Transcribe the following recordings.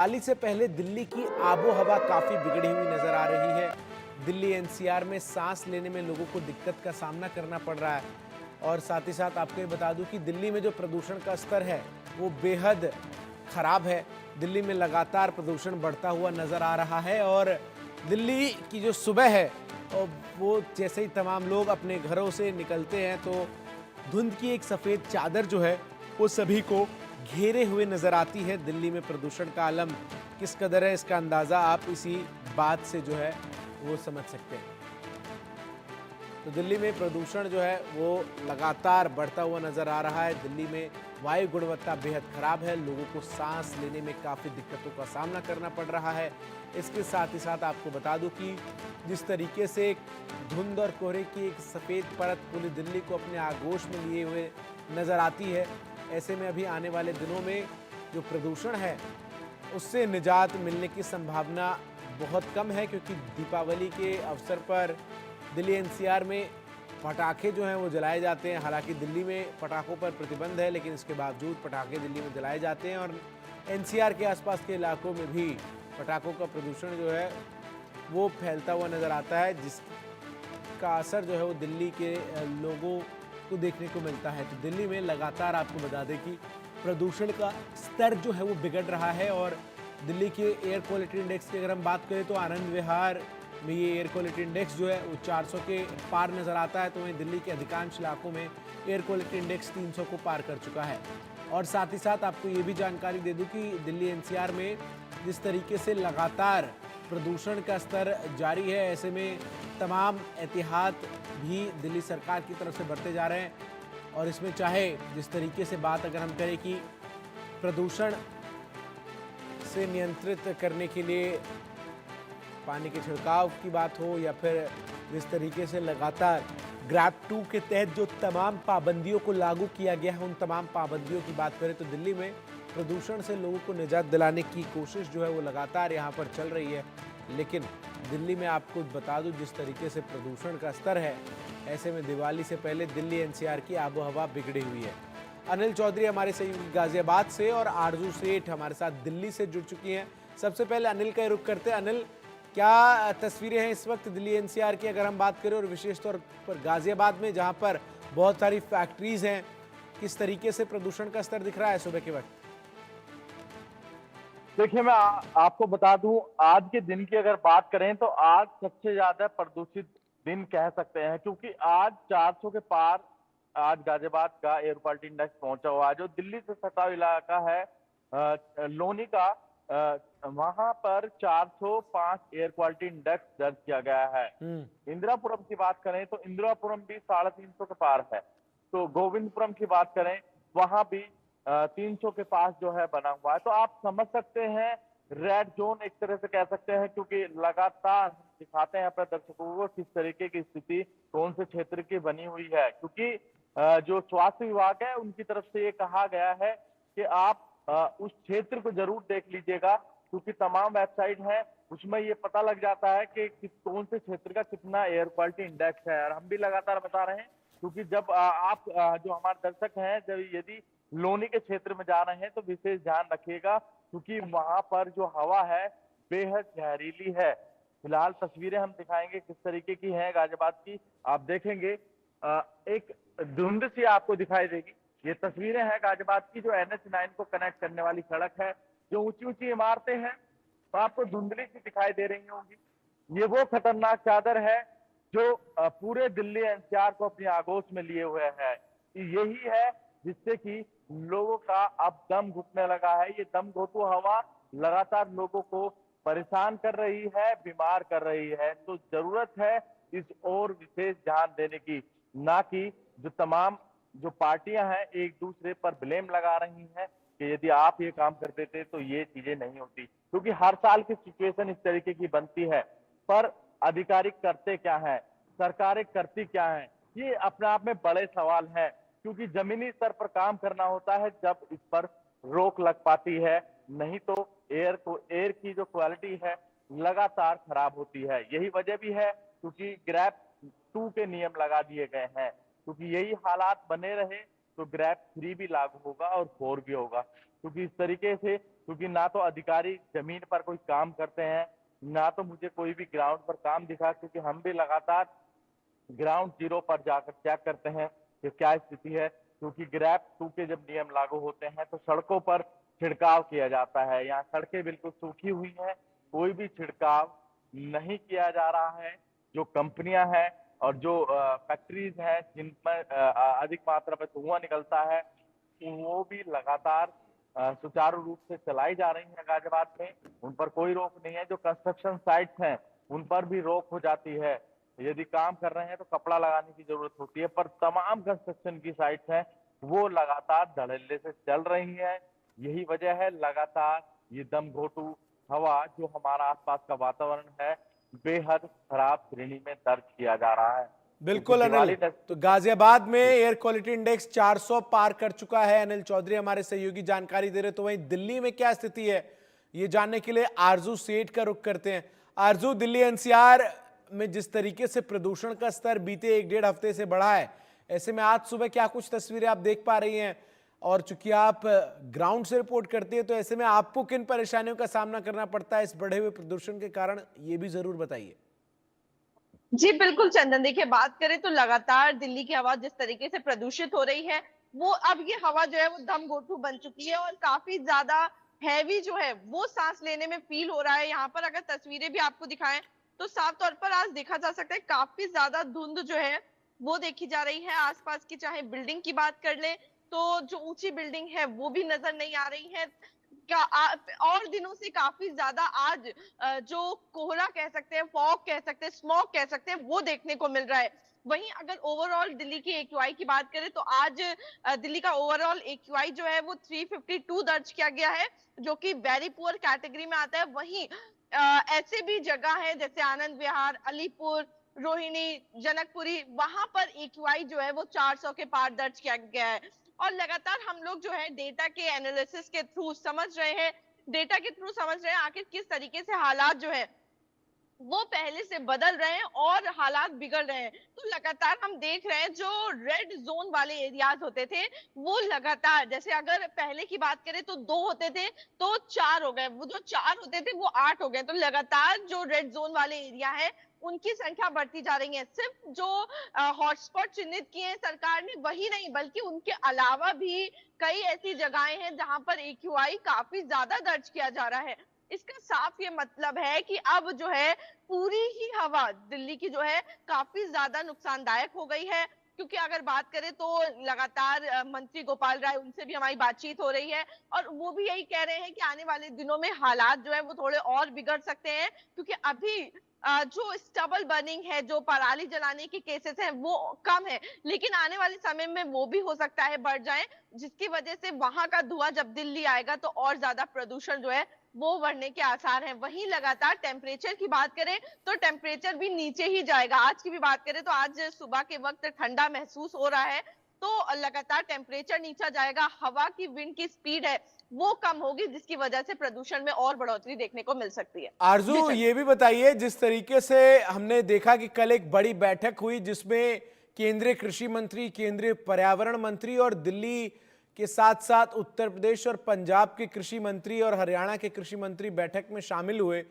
दिवाली से पहले दिल्ली की आबो हवा काफी बिगड़ी हुई नजर आ रही है। दिल्ली एनसीआर में सांस लेने में लोगों को दिक्कत का सामना करना पड़ रहा है। और साथ ही साथ आपको ये बता दूं कि दिल्ली में जो प्रदूषण का स्तर है वो बेहद खराब है। दिल्ली में लगातार प्रदूषण बढ़ता हुआ नजर आ रहा है और दिल्ली की जो सुबह है और वो जैसे ही तमाम लोग अपने घरों से निकलते हैं तो धुंध की एक सफेद चादर जो है वो सभी को घेरे हुए नजर आती है। दिल्ली में प्रदूषण का आलम किस कदर है इसका अंदाजा आप इसी बात से जो है वो समझ सकते हैं। तो दिल्ली में प्रदूषण जो है वो लगातार बढ़ता हुआ नजर आ रहा है। दिल्ली में वायु गुणवत्ता बेहद खराब है, लोगों को सांस लेने में काफ़ी दिक्कतों का सामना करना पड़ रहा है। इसके साथ ही साथ आपको बता दूं कि जिस तरीके से धुंध और कोहरे की एक सफ़ेद परत पूरी दिल्ली को अपने आगोश में लिए हुए नजर आती है, ऐसे में अभी आने वाले दिनों में जो प्रदूषण है उससे निजात मिलने की संभावना बहुत कम है, क्योंकि दीपावली के अवसर पर दिल्ली एनसीआर में पटाखे जो हैं वो जलाए जाते हैं। हालांकि दिल्ली में पटाखों पर प्रतिबंध है, लेकिन इसके बावजूद पटाखे दिल्ली में जलाए जाते हैं और एनसीआर के आसपास के इलाकों में भी पटाखों का प्रदूषण जो है वो फैलता हुआ नज़र आता है, जिसका असर जो है वो दिल्ली के लोगों को देखने को मिलता है। तो दिल्ली में लगातार आपको बता दें कि प्रदूषण का स्तर जो है वो बिगड़ रहा है और दिल्ली के एयर क्वालिटी इंडेक्स की अगर हम बात करें तो आनंद विहार में ये एयर क्वालिटी इंडेक्स जो है वो 400 के पार नज़र आता है। तो वहीं दिल्ली के अधिकांश इलाकों में एयर क्वालिटी इंडेक्स 300 को पार कर चुका है। और साथ ही साथ आपको ये भी जानकारी दे दूं कि दिल्ली एनसीआर में जिस तरीके से लगातार प्रदूषण का स्तर जारी है, ऐसे में तमाम एहतियात भी दिल्ली सरकार की तरफ से बरते जा रहे हैं। और इसमें चाहे जिस तरीके से बात अगर हम करें कि प्रदूषण से नियंत्रित करने के लिए पानी के छिड़काव की बात हो या फिर जिस तरीके से लगातार ग्रैब 2 के तहत जो तमाम पाबंदियों को लागू किया गया है, उन तमाम पाबंदियों की बात करें तो दिल्ली में प्रदूषण से लोगों को निजात दिलाने की कोशिश जो है वो लगातार यहाँ पर चल रही है। लेकिन दिल्ली में आपको बता दूं जिस तरीके से प्रदूषण का स्तर है, ऐसे में दिवाली से पहले दिल्ली एनसीआर की आबो हवा बिगड़ी हुई है। अनिल चौधरी हमारे सहयोगी गाजियाबाद से और आरजू सेठ हमारे साथ दिल्ली से जुड़ चुकी हैं। सबसे पहले अनिल का रुख करते हैं। अनिल, क्या तस्वीरें हैं इस वक्त दिल्ली एनसीआर की अगर हम बात करें और विशेष तौर पर गाजियाबाद में जहां पर बहुत सारी फैक्ट्रीज हैं, किस तरीके से प्रदूषण का स्तर दिख रहा है सुबह के वक्त? देखिए मैं आपको बता दूं, आज के दिन की अगर बात करें तो आज सबसे ज्यादा प्रदूषित दिन कह सकते हैं, क्योंकि आज 400 के पार आज गाजियाबाद का एयर क्वालिटी इंडेक्स पहुंचा हुआ है। जो दिल्ली से सटा हुआ इलाका है लोनी का, वहां पर 405 एयर क्वालिटी इंडेक्स दर्ज किया गया है। हम्म। इंदिरापुरम की बात करें तो इंदिरापुरम भी 350 के पार है। तो गोविंदपुरम की बात करें वहां भी 300 के पास जो है बना हुआ है। तो आप समझ सकते हैं, रेड जोन एक तरह से कह सकते हैं, क्योंकि लगातार हम दिखाते हैं अपने दर्शकों को किस तरीके की स्थिति कौन से क्षेत्र की बनी हुई है। क्योंकि जो स्वास्थ्य विभाग है उनकी तरफ से ये कहा गया है कि आप उस क्षेत्र को जरूर देख लीजिएगा, क्योंकि तमाम वेबसाइट है उसमें ये पता लग जाता है कि कौन से क्षेत्र का कितना एयर क्वालिटी इंडेक्स है। और हम भी लगातार बता रहे हैं, क्योंकि जब आप जो हमारे दर्शक हैं, जब यदि लोनी के क्षेत्र में जा रहे हैं तो विशेष ध्यान रखिएगा, क्योंकि वहां पर जो हवा है बेहद जहरीली है। फिलहाल तस्वीरें हम दिखाएंगे किस तरीके की है गाजियाबाद की, आप देखेंगे एक धुंध सी आपको दिखाई देगी। ये तस्वीरें हैं गाजियाबाद की, जो NH9 को कनेक्ट करने वाली सड़क है। जो ऊंची ऊंची इमारतें हैं तो आपको धुंधली सी दिखाई दे रही होंगी। ये वो खतरनाक चादर है जो पूरे दिल्ली एनसीआर को अपनी आगोश में लिए हुए है। यही है जिससे कि लोगों का अब दम घुटने लगा है। ये दम घोटू हवा लगातार लोगों को परेशान कर रही है, बीमार कर रही है। तो जरूरत है इस और विशेष ध्यान देने की, ना कि जो तमाम जो पार्टियां हैं एक दूसरे पर ब्लेम लगा रही हैं कि यदि आप ये काम कर देते तो ये चीजें नहीं होती। क्योंकि हर साल की सिचुएशन इस तरीके की बनती है, पर अधिकारी करते क्या है, सरकारें करती क्या है, ये अपने आप में बड़े सवाल है। क्योंकि जमीनी स्तर पर काम करना होता है जब इस पर रोक लग पाती है, नहीं तो एयर की जो क्वालिटी है लगातार खराब होती है। यही वजह भी है क्योंकि ग्रैब 2 के नियम लगा दिए गए हैं, क्योंकि यही हालात बने रहे तो ग्रैब 3 भी लागू होगा और 4 भी होगा। क्योंकि इस तरीके से, क्योंकि ना तो अधिकारी जमीन पर कोई काम करते हैं, ना तो मुझे कोई भी ग्राउंड पर काम दिखा, क्योंकि हम भी लगातार ग्राउंड जीरो पर जाकर चेक करते हैं कि क्या स्थिति है। क्योंकि ग्रैप 2 के जब नियम लागू होते हैं तो सड़कों पर छिड़काव किया जाता है। यहाँ सड़कें बिल्कुल सूखी हुई हैं, कोई भी छिड़काव नहीं किया जा रहा है। जो कंपनियां हैं और जो फैक्ट्रीज हैं जिनमें अधिक मात्रा में धुआं निकलता है, वो भी लगातार सुचारू रूप से चलाई जा रही हैं गाजियाबाद में। उन पर कोई रोक नहीं है। जो कंस्ट्रक्शन साइट्स हैं उन पर भी रोक हो जाती है। यदि काम कर रहे हैं तो कपड़ा लगाने की जरूरत होती है, पर तमाम कंस्ट्रक्शन की साइट्स हैं वो लगातार धड़ल्ले से चल रही है। यही वजह है लगातार ये दम घोटू हवा जो हमारा आसपास का वातावरण है बेहद खराब श्रेणी में दर्ज किया जा रहा है। बिल्कुल अनिल, तो गाजियाबाद में एयर क्वालिटी इंडेक्स 400 पार कर चुका है। अनिल चौधरी हमारे सहयोगी जानकारी दे रहे। तो वहीं दिल्ली में क्या स्थिति है ये जानने के लिए आरजू सेठ का रुख करते हैं। आरजू, दिल्ली एनसीआर में जिस तरीके से प्रदूषण का स्तर बीते 1-1.5 हफ्ते से बढ़ा है, ऐसे में आज सुबह क्या कुछ तस्वीरें आप देख पा रही हैं? और चूंकि आप ग्राउंड से रिपोर्ट करती है, तो ऐसे में आपको किन परेशानियों का सामना करना पड़ता है इस बढ़े हुए प्रदूषण के कारण, ये भी जरूर बताइए। जी बिल्कुल चंदन, देखिए बात करें तो लगातार दिल्ली की हवा जिस तरीके से प्रदूषित हो रही है, वो अब ये हवा जो है वो दम घोंटू बन चुकी है और काफी ज्यादा हैवी जो है वो सांस लेने में फील हो रहा है। यहाँ पर अगर तस्वीरें भी आपको दिखाएं तो साफ तौर पर आज देखा जा सकता है काफी ज्यादा धुंध जो है वो देखी जा रही है। आसपास की चाहे बिल्डिंग की बात कर ले तो जो ऊंची बिल्डिंग है वो भी नजर नहीं आ रही है। और दिनों से काफी ज्यादा आज जो कोहरा कह सकते हैं, फॉग कह सकते हैं, स्मॉग कह सकते हैं, वो देखने को मिल रहा है। वहीं अगर ओवरऑल दिल्ली की एक्यूआई की बात करें तो आज दिल्ली का ओवरऑल एक्यूआई जो है वो 352 दर्ज किया गया है, जो कि वेरी पुअर कैटेगरी में आता है। वहीं ऐसे भी जगह है जैसे आनंद विहार, अलीपुर, रोहिणी, जनकपुरी, वहां पर एक्यूआई जो है वो 400 के पार दर्ज किया गया है। और लगातार हम लोग जो है डेटा के एनालिसिस के थ्रू समझ रहे हैं, डेटा के थ्रू समझ रहे हैं आखिर किस तरीके से हालात जो है वो पहले से बदल रहे हैं और हालात बिगड़ रहे हैं। तो लगातार हम देख रहे हैं जो रेड जोन वाले एरियाज होते थे वो लगातार, जैसे अगर पहले की बात करें तो 2 होते थे तो 4 हो गए, वो जो 4 होते थे वो 8 हो गए। तो लगातार जो रेड जोन वाले एरिया है उनकी संख्या बढ़ती जा रही है। सिर्फ जो हॉटस्पॉट चिन्हित किए हैं सरकार ने वही नहीं, बल्कि उनके अलावा भी कई ऐसी जगहें हैं जहां पर एक्यूआई काफी ज्यादा दर्ज किया जा रहा है। इसका साफ ये मतलब है कि अब जो है पूरी ही हवा दिल्ली की जो है काफी ज्यादा नुकसानदायक हो गई है। क्योंकि अगर बात करें तो लगातार मंत्री गोपाल राय, उनसे भी हमारी बातचीत हो रही है और वो भी यही कह रहे हैं कि आने वाले दिनों में हालात जो है वो थोड़े और बिगड़ सकते हैं। क्योंकि अभी जो स्टबल बर्निंग है, जो पराली जलाने के केसेस हैं वो कम है, लेकिन आने वाले समय में वो भी हो सकता है बढ़ जाए, जिसकी वजह से वहां का धुआं जब दिल्ली आएगा तो और ज्यादा प्रदूषण जो है वो बढ़ने के आसार हैं। वहीं लगातार टेम्परेचर की बात करें तो टेम्परेचर भी नीचे ही जाएगा। आज की भी बात करें तो आज सुबह के वक्त ठंडा महसूस हो रहा है, तो लगातार टेम्परेचर नीचा जाएगा। हवा की विंड की स्पीड है वो कम होगी, जिसकी वजह से प्रदूषण में और बढ़ोतरी देखने को मिल सकती है। आरजू, ये भी बताइए, जिस तरीके से हमने देखा कि कल एक बड़ी बैठक हुई जिसमें केंद्रीय कृषि मंत्री, केंद्रीय पर्यावरण मंत्री और दिल्ली के साथ साथ उत्तर प्रदेश और पंजाब के कृषि मंत्री और हरियाणा के कृषि मंत्री बैठक में शामिल हुए।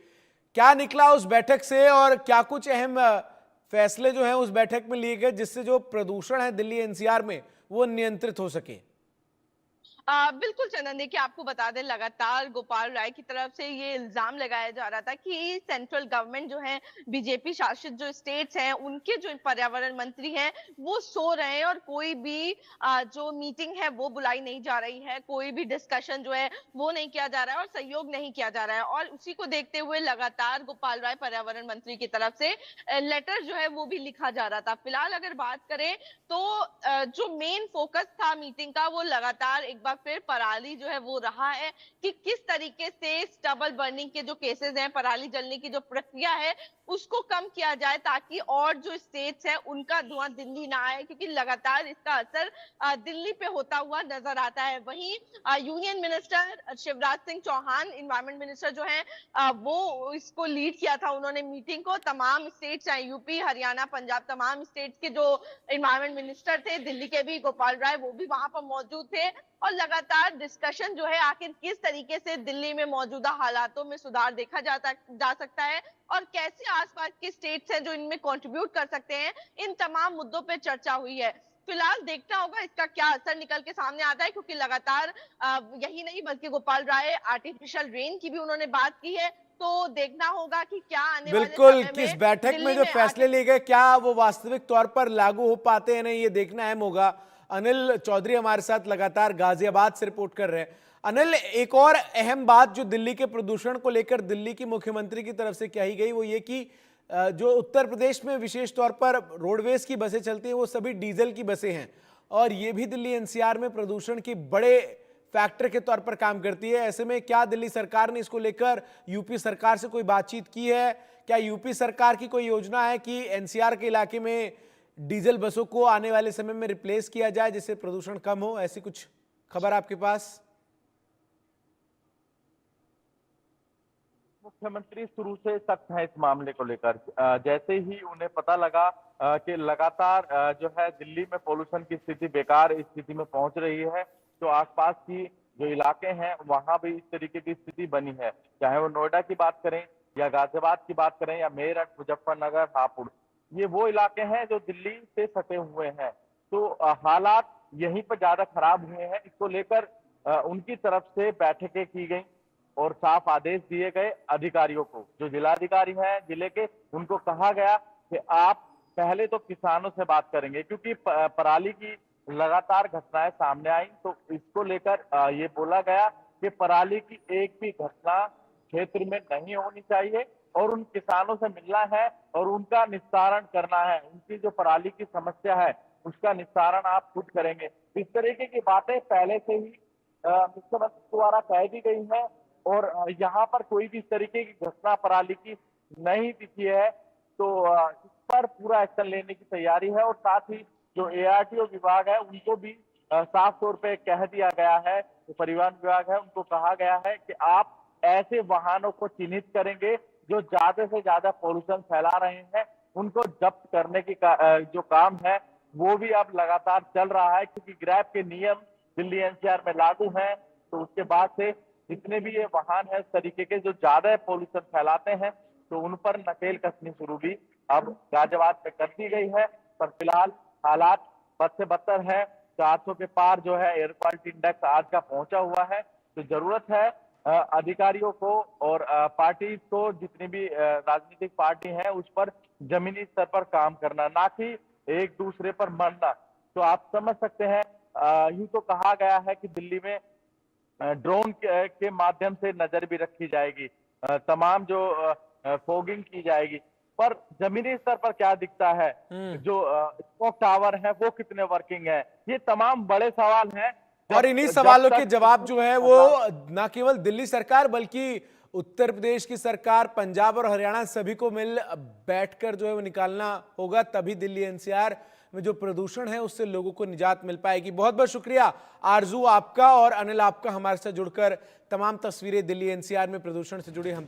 क्या निकला उस बैठक से और क्या कुछ अहम फैसले जो हैं उस बैठक में लिए गए जिससे जो प्रदूषण है दिल्ली एनसीआर में वो नियंत्रित हो सके? बिल्कुल चंदन, देखिए आपको बता दें लगातार गोपाल राय की तरफ से ये इल्जाम लगाया जा रहा था कि सेंट्रल गवर्नमेंट जो है, बीजेपी शासित जो स्टेट्स हैं उनके जो पर्यावरण मंत्री हैं वो सो रहे हैं और कोई भी जो मीटिंग है वो बुलाई नहीं जा रही है, कोई भी डिस्कशन जो है वो नहीं किया जा रहा है और सहयोग नहीं किया जा रहा है। और उसी को देखते हुए लगातार गोपाल राय पर्यावरण मंत्री की तरफ से लेटर जो है वो भी लिखा जा रहा था। फिलहाल अगर बात करें तो जो मेन फोकस था मीटिंग का वो लगातार एक बार फिर पराली जो है वो रहा है कि किस तरीके से स्टबल बर्निंग के जो केसेस हैं, पराली जलने की जो प्रक्रिया है उसको कम किया जाए ताकि और जो स्टेट्स हैं उनका धुआं दिल्ली ना आए, क्योंकि लगातार इसका असर दिल्ली पे होता हुआ नजर आता है। वहीं union minister Shivraj Singh Chouhan, environment minister जो है वो इसको लीड किया था उन्होंने मीटिंग को। तमाम स्टेट्स चाहे यूपी, हरियाणा, पंजाब, तमाम स्टेट्स के जो इन्वायरमेंट मिनिस्टर थे, दिल्ली के भी गोपाल राय वो भी वहां पर मौजूद थे और लगातार डिस्कशन जो है आखिर किस तरीके से दिल्ली में मौजूदा हालातों में सुधार देखा जा सकता है और कैसे आसपास के स्टेट्स हैं जो इनमें कंट्रीब्यूट कर सकते हैं, इन तमाम मुद्दों पे चर्चा हुई है। फिलहाल देखना होगा इसका क्या असर निकल के सामने आता है, क्योंकि लगातार यही नहीं बल्कि गोपाल राय आर्टिफिशियल रेन की भी उन्होंने बात की है। तो देखना होगा कि क्या आने वाले बिल्कुल, समय किस में बैठक में दिल्ली जो में फैसले लिए गए क्या वो वास्तविक तौर पर लागू हो पाते हैं नहीं, ये देखना अहम होगा। अनिल चौधरी हमारे साथ लगातार गाजियाबाद से रिपोर्ट कर रहे हैं। अनिल, एक और अहम बात जो दिल्ली के प्रदूषण को लेकर दिल्ली की मुख्यमंत्री की तरफ से कही गई वो ये कि जो उत्तर प्रदेश में विशेष तौर पर रोडवेज की बसें चलती हैं वो सभी डीजल की बसें हैं और ये भी दिल्ली एनसीआर में प्रदूषण की बड़े फैक्टर के तौर पर काम करती है। ऐसे में क्या दिल्ली सरकार ने इसको लेकर यूपी सरकार से कोई बातचीत की है? क्या यूपी सरकार की कोई योजना है कि एनसीआर के इलाके में डीजल बसों को आने वाले समय में रिप्लेस किया जाए जिससे प्रदूषण कम हो? ऐसी कुछ खबर आपके पास? मुख्यमंत्री शुरू से सख्त है इस मामले को लेकर। जैसे ही उन्हें पता लगा कि लगातार जो है दिल्ली में पोल्यूशन की स्थिति बेकार स्थिति में पहुंच रही है, तो आसपास की जो इलाके हैं वहां भी इस तरीके की स्थिति बनी है। चाहे वो नोएडा की बात करें या गाजियाबाद की बात करें या मेरठ, मुजफ्फरनगर, हापुड़, ये वो इलाके हैं जो दिल्ली से सटे हुए हैं। तो हालात यहीं पर ज्यादा खराब हुए हैं। इसको लेकर उनकी तरफ से बैठकें की गई और साफ आदेश दिए गए अधिकारियों को। जो जिलाधिकारी हैं जिले के, उनको कहा गया कि आप पहले तो किसानों से बात करेंगे, क्योंकि पराली की लगातार घटनाएं सामने आई। तो इसको लेकर ये बोला गया कि पराली की एक भी घटना क्षेत्र में नहीं होनी चाहिए और उन किसानों से मिलना है और उनका निस्तारण करना है। उनकी जो पराली की समस्या है उसका निस्तारण आप खुद करेंगे। इस तरीके की बातें पहले से ही मुख्यमंत्री द्वारा कह दी गई है और यहाँ पर कोई भी इस तरीके की घटना पराली की नहीं दिखी है। तो इस पर पूरा एक्शन लेने की तैयारी है और साथ ही जो एआरटीओ विभाग है उनको भी साफ तौर पे कह दिया गया है, जो परिवहन विभाग है उनको कहा गया है कि आप ऐसे वाहनों को चिन्हित करेंगे जो ज्यादा से ज्यादा पोल्यूशन फैला रहे हैं, उनको जब्त करने की जो काम है वो भी अब लगातार चल रहा है, क्योंकि ग्रैब के नियम दिल्ली एनसीआर में लागू हैं। तो उसके बाद से जितने भी ये वाहन है इस तरीके के जो ज्यादा पोल्यूशन फैलाते हैं, तो उन पर नकेल कसनी शुरू भी अब गाजियाबाद में कर दी गई है। पर फिलहाल हालात बद से बदतर है। 400 के पार जो है एयर क्वालिटी इंडेक्स आज का पहुंचा हुआ है। तो जरूरत है अधिकारियों को और पार्टी को, जितनी भी राजनीतिक पार्टी है उस पर जमीनी स्तर पर काम करना, ना कि एक दूसरे पर मरना। तो आप समझ सकते हैं, यूं तो कहा गया है कि दिल्ली में ड्रोन के माध्यम से नजर भी रखी जाएगी, तमाम जो फोगिंग की जाएगी, पर जमीनी स्तर पर क्या दिखता है, जो स्मोक टावर है वो कितने वर्किंग है, ये तमाम बड़े सवाल हैं। और इन्हीं सवालों के जवाब जो है वो ना केवल दिल्ली सरकार बल्कि उत्तर प्रदेश की सरकार, पंजाब और हरियाणा सभी को मिल बैठकर जो है वो निकालना होगा, तभी दिल्ली एनसीआर में जो प्रदूषण है उससे लोगों को निजात मिल पाएगी। बहुत बहुत शुक्रिया आरजू आपका और अनिल आपका हमारे साथ जुड़कर तमाम तस्वीरें दिल्ली एनसीआर में प्रदूषण से जुड़ी हम